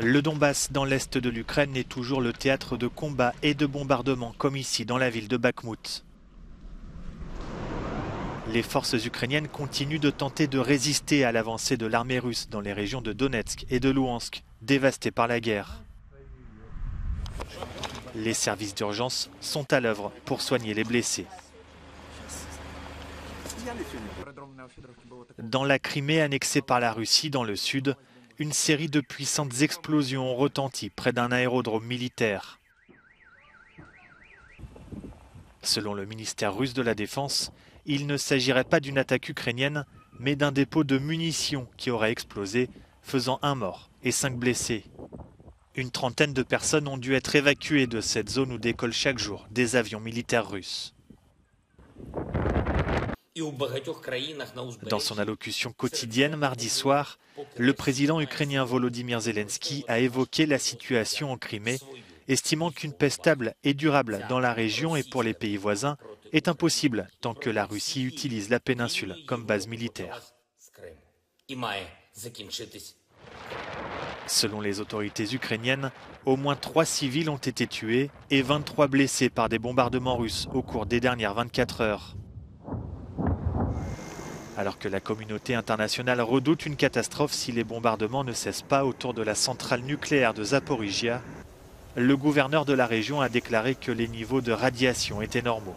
Le Donbass, dans l'est de l'Ukraine, est toujours le théâtre de combats et de bombardements, comme ici dans la ville de Bakhmout. Les forces ukrainiennes continuent de tenter de résister à l'avancée de l'armée russe dans les régions de Donetsk et de Louhansk, dévastées par la guerre. Les services d'urgence sont à l'œuvre pour soigner les blessés. Dans la Crimée annexée par la Russie dans le sud, une série de puissantes explosions ont retenti près d'un aérodrome militaire. Selon le ministère russe de la Défense, il ne s'agirait pas d'une attaque ukrainienne, mais d'un dépôt de munitions qui aurait explosé, faisant 1 mort et 5 blessés. Une trentaine de personnes ont dû être évacuées de cette zone où décollent chaque jour des avions militaires russes. Dans son allocution quotidienne mardi soir, le président ukrainien Volodymyr Zelensky a évoqué la situation en Crimée, estimant qu'une paix stable et durable dans la région et pour les pays voisins est impossible tant que la Russie utilise la péninsule comme base militaire. Selon les autorités ukrainiennes, au moins 3 civils ont été tués et 23 blessés par des bombardements russes au cours des dernières 24 heures. Alors que la communauté internationale redoute une catastrophe si les bombardements ne cessent pas autour de la centrale nucléaire de Zaporijia, le gouverneur de la région a déclaré que les niveaux de radiation étaient normaux.